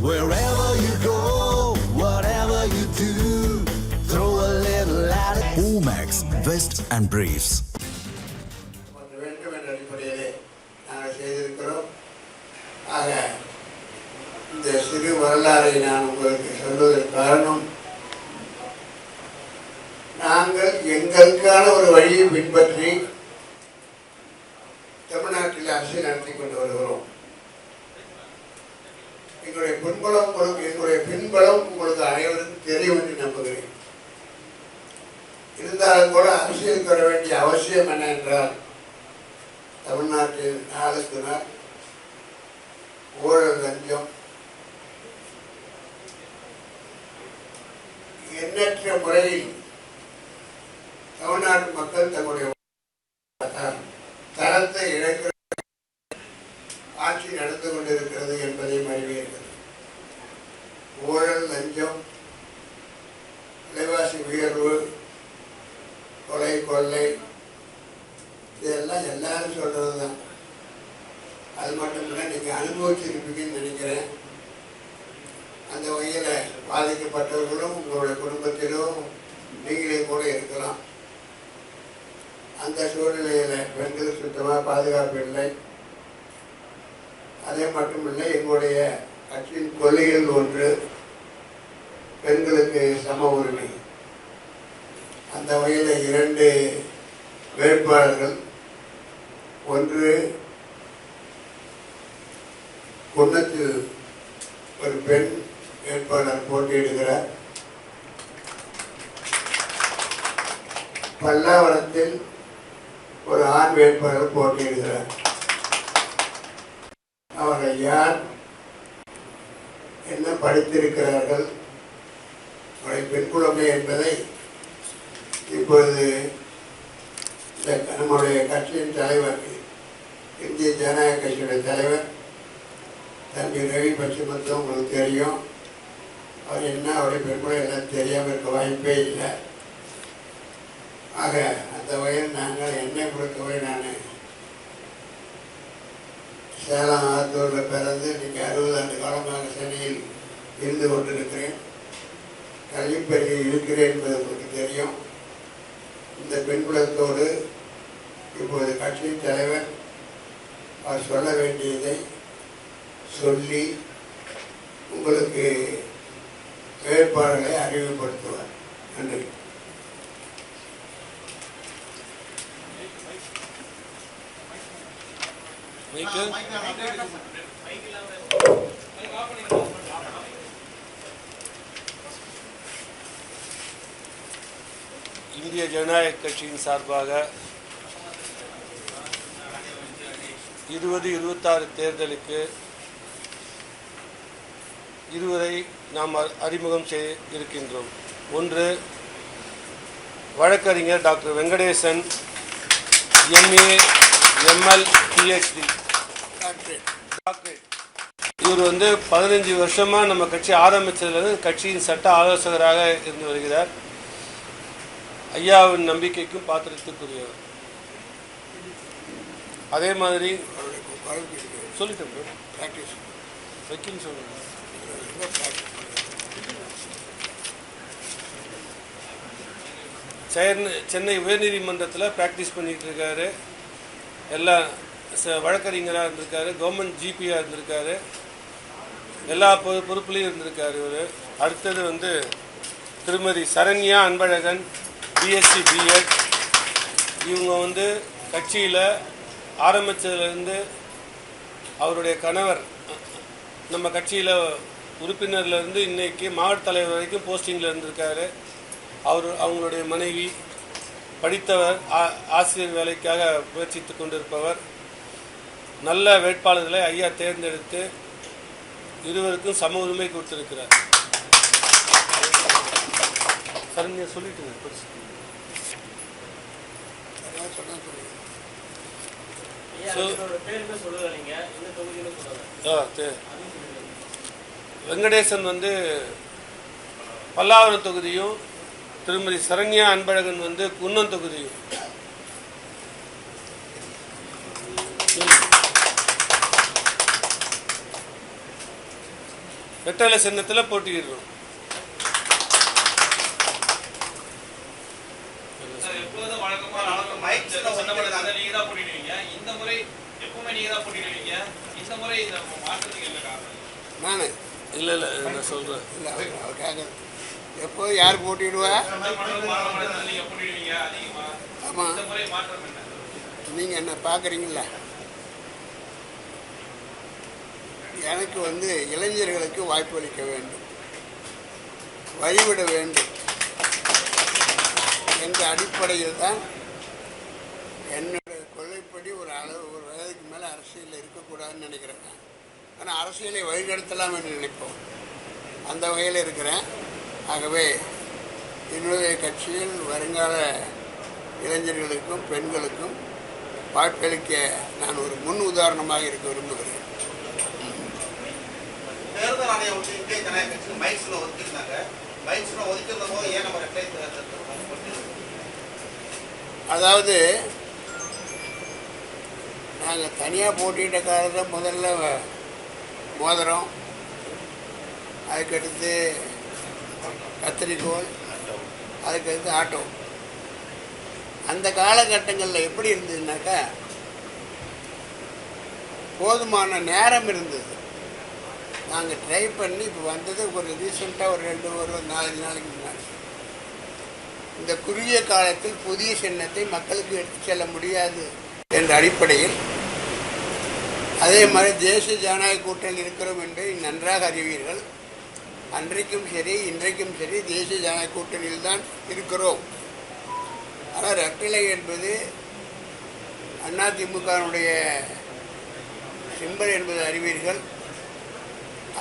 Wherever you go, whatever you do, throw a little at it. Omax, Vest and Briefs. வேண்டும் என்ற அடிப்படையிலே நாங்கள் செய்திருக்கிறோம். ஆக இந்த சிறு வரலாறை நான் உங்களுக்கு சொல்வதற்கு காரணம், நாங்கள் எங்களுக்கான ஒரு வழியை பின்பற்றி தமிழ்நாட்டில் அரசியல் நடத்தி கொண்டு வருகிறோம். எங்களுடைய பின்பலம் உங்களுக்கு அனைவருக்கும் தெரியும் என்று நம்புகிறேன். இருந்தாலும் கூட அரசியலுக்கு வர வேண்டிய அவசியம் என்ன என்றால், தமிழ்நாட்டில் நாளுக்கு நாள் ஊழல், லஞ்சம், எண்ணற்ற முறையில் தமிழ்நாட்டு மக்கள் தங்களுடைய தரத்தை இழக்கிற ஆட்சி நடந்து கொண்டிருக்கிறது என்பதையும் அறிவீர்கள். ஊழல், லஞ்சம், விலைவாசி உயர்வு, கொலை, கொள்ளை, இதெல்லாம் எல்லாரும் சொல்றது தான். அது மட்டும் இல்லை, நீங்கள் அனுபவிச்சிருப்பீங்கன்னு நினைக்கிறேன். அந்த வகையில் பாதிக்கப்பட்டவர்களும் உங்களுடைய குடும்பத்திலும் நீங்களே கூட இருக்கலாம். அந்த சூழ்நிலையில் பெண்களுக்கு சுத்தமாக பாதுகாப்பு இல்லை. அதே மட்டுமில்லை, எங்களுடைய கட்சியின் கொள்கைகள் ஒன்று, பெண்களுக்கு சம உரிமை. அந்த வகையில் 2 வேட்பாளர்கள், ஒன்று குன்னத்தில் ஒரு பெண் வேட்பாளர் போட்டியிடுகிறார், பல்லாவரத்தில் ஒரு ஆண் வேட்பாளர் போட்டியிடுகிறார். அவர்கள் யார், என்ன படித்திருக்கிறார்கள், அவருடைய பெண்குழந்தை என்பதை இப்பொழுது நம்முடைய கட்சியின் தலைவர், இந்திய ஜனநாயக கட்சியுடைய தலைவர் தம்பி ரவி பட்சிமத்தும் உங்களுக்கு தெரியும். அவர் என்ன, அவருடைய பெண்குழந்தை எல்லாம் தெரியாமல் இருக்க வாய்ப்பே இல்லை. ஆக அந்த வகையில் நாங்கள் என்னை பொறுத்தவரை, நான் சேலம் ஆத்தூரில் பிறந்து இன்றைக்கி 60 ஆண்டு காலமாக சென்னையில் இருந்து கொண்டிருக்கிறேன். கல்விப்பறியை இருக்கிறேன் என்பது உங்களுக்கு தெரியும். இந்த பெண்குலத்தோடு இப்போது கட்சியின் தலைவர் அவர் சொல்ல வேண்டியதை சொல்லி உங்களுக்கு வேட்பாளர்களை அறிமுகப்படுத்துவார். நன்றி. இந்திய ஜனநாயக கட்சியின் சார்பாக 2026 தேர்தலுக்கு இருவரை நாம் அறிமுகம் செய்ய இருக்கின்றோம். ஒன்று, வழக்கறிஞர் doctor Venkatesan, MA, ML, PhD doctorate. இவர் 15 வருஷமாக நம்ம கட்சி ஆரம்பித்ததுலேருந்து கட்சியின் சட்ட ஆலோசகராக இருந்து வருகிறார். ஐயாவின் நம்பிக்கைக்கும் பாத்திரத்துக்குரியவர். அதே மாதிரி சொல்லிட்டேன் ப்ராக்டிஸ் வைக்கின்னு சொல்லுங்கள். சென்னை உயர்நீதிமன்றத்தில் ப்ராக்டிஸ் பண்ணிகிட்டு இருக்காரு. எல்லாம் வழக்கறிஞராக இருந்திருக்காரு, கவர்மெண்ட் ஜிபியாக இருந்திருக்காரு, எல்லா பொறுப்புலையும் இருந்திருக்காரு இவர். அடுத்தது திருமதி சரண்யா அன்பழகன், BSc B.Ed. இவங்க கட்சியில் ஆரம்பித்ததுலேருந்து அவருடைய கணவர் நம்ம கட்சியில் உறுப்பினர்லேருந்து இன்றைக்கி மாவட்ட தலைவர் வரைக்கும் போஸ்டிங்கில் இருந்திருக்காரு. அவங்களுடைய மனைவி படித்தவர், ஆசிரியர் வேலைக்காக முயற்சித்து கொண்டிருப்பவர். நல்ல வேட்பாளர்களை ஐயா தேர்ந்தெடுத்து இருவருக்கும் சம உரிமை கொடுத்திருக்கிறார். சரண்யா சொல்லிட்டு வெங்கடேசன் பல்லாவரம் தொகுதியும், திருமதி சரண்யா அன்பழகன் குன்னம் தொகுதியும். வெற்றிலை சின்னத்தில் போட்டியிடுறோம். நான் இல்லை இல்லை நான் சொல்கிறேன். இல்லை எப்போ யார் போட்டிடுவா? ஆமாம், நீங்கள் என்ன பார்க்குறீங்களா? எனக்கு இளைஞர்களுக்கு வாய்ப்பு அளிக்க வேண்டும், வழிவிட வேண்டும் என்ற அடிப்படையில் தான் என்னுடைய கொள்கைப்படி ஒரு வயதுக்கு மேலே அரசியலில் இருக்கக்கூடாதுன்னு நினைக்கிறேன். ஆனால் அரசியலை வழிநடத்தலாம் என்று நினைப்போம். அந்த வகையில் இருக்கிறேன். ஆகவே என்னுடைய கட்சியில் வருங்கால இளைஞர்களுக்கும் பெண்களுக்கும் வாய்ப்பளிக்க நான் ஒரு முன் உதாரணமாக இருக்க விரும்புகிறேன். தேர்தல் ஆணையம் இந்திய ஜனநாயக கட்சி மைக்ஸ்ல ஒதுக்கிருந்தாங்க. மைக்ஸ்ல ஒதுக்கிருந்த போது ஏன் நம்ம அதாவது நாங்கள் தனியாக போட்டியிட்ட காலத்தில் முதல்ல மோதிரம், அதுக்கடுத்து கத்திரிக்கோள், அதுக்கடுத்து ஆட்டோ. அந்த காலகட்டங்களில் எப்படி இருந்ததுனாக்கா போதுமான நேரம் இருந்தது. நாங்கள் ட்ரை பண்ணி இப்போ வந்தது ஒரு ரீசெண்டாக ஒரு 4 நாளைக்கு முன்னாடி. இந்த குறுகிய காலத்தில் புதிய சின்னத்தை மக்களுக்கு எடுத்து செல்ல முடியாது என்ற அடிப்படையில், அதே மாதிரி தேசிய ஜனநாயக கூட்டணியில் இருக்கிறோம் என்று நன்றாக அறிவீர்கள். அன்றைக்கும் சரி இன்றைக்கும் சரி தேசிய ஜனநாயக கூட்டணியில் தான் இருக்கிறோம். ஆனால் ரெட்டிலை என்பது அதிமுகனுடைய சிம்பல் என்பது அறிவீர்கள்.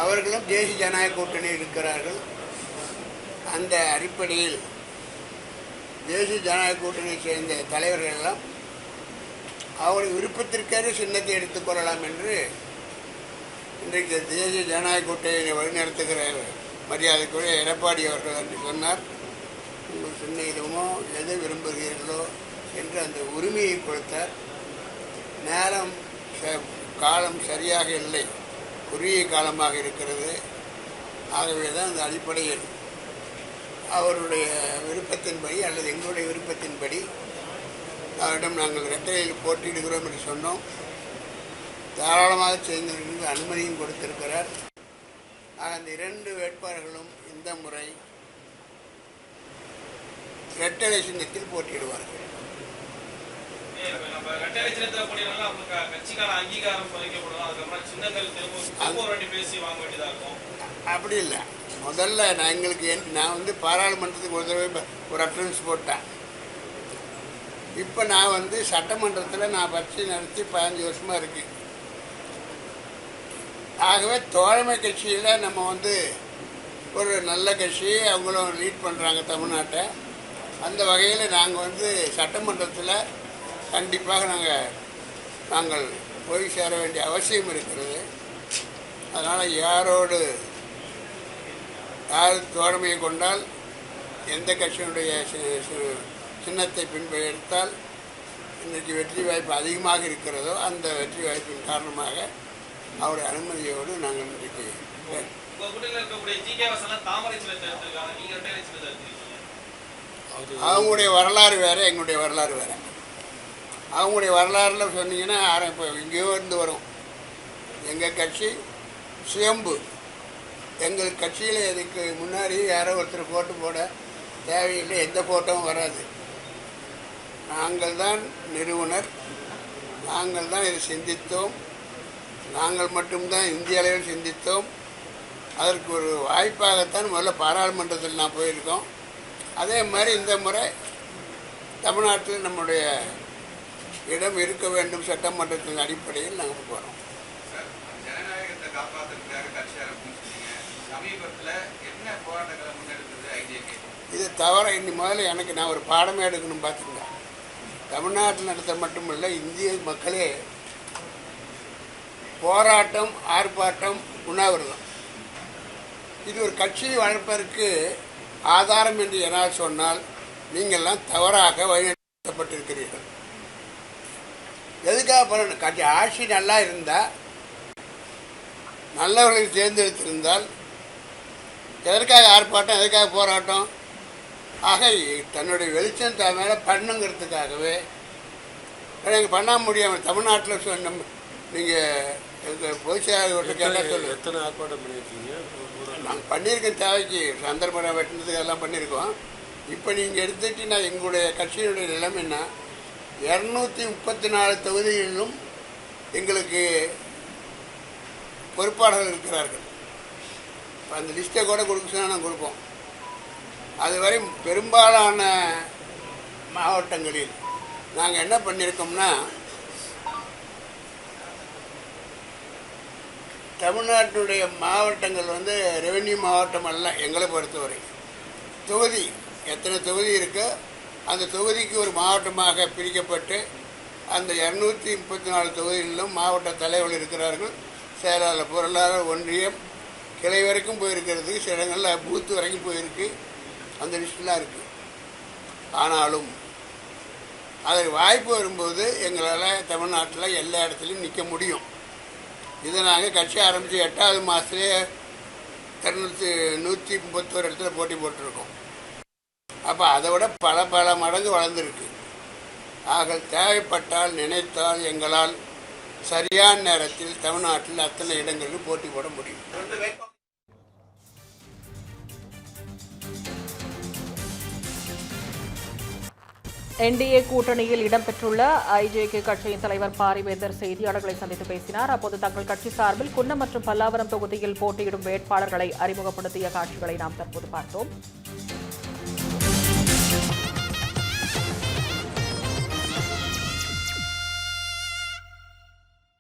அவர்களும் தேசிய ஜனநாயக கூட்டணியில் இருக்கிறார்கள். அந்த அடிப்படையில் தேசிய ஜனநாயக கூட்டணியை சேர்ந்த தலைவர்கள் எல்லாம் அவருடைய விருப்பத்திற்காக சின்னத்தை எடுத்துக்கொள்ளலாம் என்று இன்றைக்கு தேசிய ஜனநாயக கூட்டணியை வழிநடத்துகிற மரியாதைக்குரிய எடப்பாடி அவர்கள் என்று சொன்னார். உங்கள் சின்ன இதுவோ எதை விரும்புகிறீர்களோ என்று அந்த உரிமையை கொடுத்தார். நேரம் காலம் சரியாக இல்லை, குறுகிய காலமாக இருக்கிறது. ஆகவே தான் அந்த அடிப்படையில் அவருடைய விருப்பத்தின்படி அல்லது எங்களுடைய விருப்பத்தின்படி அவரிடம் நாங்கள் ரெட்டையில் போட்டியிடுகிறோம் என்று சொன்னோம். தாராளமாக செய்தவர்களுக்கு அனுமதியும் கொடுத்திருக்கிறார். ஆக அந்த 2 வேட்பாளர்களும் இந்த முறை ரெட்டலை சின்னத்தில் போட்டியிடுவார்கள். அப்படி இல்லை. முதல்ல நான் பாராளுமன்றத்துக்கு ஒரு தடவை ஒரு அட்டன்ஸ் போட்டேன். இப்போ நான் சட்டமன்றத்தில் நான் பட்சி நடத்தி 15 வருஷமாக இருக்கு. ஆகவே தோழமை கட்சியில் நம்ம ஒரு நல்ல கட்சி, அவங்களும் லீட் பண்ணுறாங்க தமிழ்நாட்டை. அந்த வகையில் நாங்கள் சட்டமன்றத்தில் கண்டிப்பாக நாங்கள் போய் சேர வேண்டிய அவசியம் இருக்கிறது. அதனால் யார் தோழமையை கொண்டால், எந்த கட்சியினுடைய சின்னத்தை எடுத்தால் இன்றைக்கு வெற்றி வாய்ப்பு அதிகமாக இருக்கிறதோ அந்த வெற்றி வாய்ப்பின் காரணமாக அவருடைய அனுமதியோடு நாங்கள் இன்றைக்கு அவங்களுடைய வரலாறு வேறு, எங்களுடைய வரலாறு வேறு. அவங்களுடைய வரலாறுல சொன்னீங்கன்னா இப்போ எங்கேயோ இருந்து வரும். எங்கள் கட்சி சுயம்பு. எங்கள் கட்சியில் இதுக்கு முன்னாடி யாரோ ஒருத்தர் போட்டு போட தேவையில்லை, எந்த போட்டோவும் வராது. நாங்கள் தான் நிறுவனர், நாங்கள் தான் இதை சிந்தித்தோம், நாங்கள் மட்டும்தான் இந்திய அளவில் சிந்தித்தோம். அதற்கு ஒரு வாய்ப்பாகத்தான் முதல்ல பாராளுமன்றத்தில் நான் போயிருக்கோம். அதே மாதிரி இந்த முறை தமிழ்நாட்டில் நம்முடைய இடம் இருக்க வேண்டும் சட்டமன்றத்தின் அடிப்படையில் நாங்கள் போகிறோம். ஜனநாயகத்தை காப்பாற்றுறதுக்காக கட்சி சமீபத்தில் என்ன போராட்டங்களை முன்னெடுத்தது ஐஜேகே? இது தவிர இன்னி முதல்ல நான் ஒரு பாடமே எடுக்கணும் பார்த்துங்க. தமிழ்நாட்டில் நடத்த மட்டுமில்லை, இந்திய மக்களே போராட்டம், ஆர்ப்பாட்டம், உண்ணாவிரதம் இது ஒரு கட்சியை வளர்ப்பதற்கு ஆதாரம் என்று என்னால் சொன்னால் நீங்கள்லாம் தவறாக வழிநடத்தப்பட்டிருக்கிறீர்கள். எதுக்காக பண்ணணும்? கட்சி ஆட்சி நல்லா இருந்தால், நல்லவர்களை தேர்ந்தெடுத்திருந்தால் எதற்காக ஆர்ப்பாட்டம், எதற்காக போராட்டம்? ஆக தன்னுடைய வெளிச்சம் தன் மேலே பண்ணுங்கிறதுக்காகவே எனக்கு பண்ண முடியாமல் தமிழ்நாட்டில் சொன்ன நீங்கள் எங்கள் பொதுச் செயலாளர் கேட்டால் சொல்லு. எத்தனை ஆர்ப்பாட்டம் பண்ணியிருக்கீங்க? நாங்கள் பண்ணியிருக்கோம், தேவைக்கு சந்தர்ப்பம் வெட்டினதுக்கு எல்லாம் பண்ணியிருக்கோம். இப்போ நீங்கள் எடுத்துக்கிட்டு நான் எங்களுடைய கட்சியினுடைய நிலைமைன்னா 234 தொகுதிகளிலும் எங்களுக்கு பொறுப்பாளர்கள் இருக்கிறார்கள். அந்த லிஸ்ட்டை கூட கொடுக்க சொன்னால் நாங்கள் கொடுப்போம். அதுவரை பெரும்பாலான மாவட்டங்களில் நாங்கள் என்ன பண்ணியிருக்கோம்னா, தமிழ்நாட்டினுடைய மாவட்டங்கள் வந்து ரெவென்யூ மாவட்டம் அல்ல. எங்களை பொறுத்தவரை தொகுதி எத்தனை தொகுதி இருக்கோ அந்த தொகுதிக்கு ஒரு மாவட்டமாக பிரிக்கப்பட்டு அந்த 234 தொகுதிகளிலும் மாவட்ட தலைவர்கள் இருக்கிறார்கள். செயலாளர், பொருளாளர், ஒன்றியம், கிளை வரைக்கும் போயிருக்கிறது. சில இடங்களில் பூத்து வரைக்கும் போயிருக்கு. அந்த லிஸ்டெலாம் இருக்குது. ஆனாலும் அதற்கு வாய்ப்பு வரும்போது எங்களால் தமிழ்நாட்டில் எல்லா இடத்துலையும் நிற்க முடியும். இதை நாங்கள் கட்சி ஆரம்பித்து 8வது மாதத்துலேயே 131 இடத்துல போட்டி போட்டிருக்கோம். அப்போ அதை விட பல மடங்கு வளர்ந்துருக்கு. ஆக தேவைப்பட்டால், நினைத்தால் எங்களால் சரியான நேரத்தில் தமிழ்நாட்டில் அத்தனை இடங்களுக்கு போட்டி போட முடியும். என்டிஏ கூட்டணியில் இடம்பெற்றுள்ள ஐஜேகே கட்சியின் தலைவர் பாரிவேந்தர் செய்தியாளர்களை சந்தித்து பேசினார். அப்போது தங்கள் கட்சி சார்பில் குன்னம் மற்றும் பல்லாவரம் தொகுதியில் போட்டியிடும் வேட்பாளர்களை அறிமுகப்படுத்திய காட்சிகளை நாம் தற்போது பார்த்தோம்.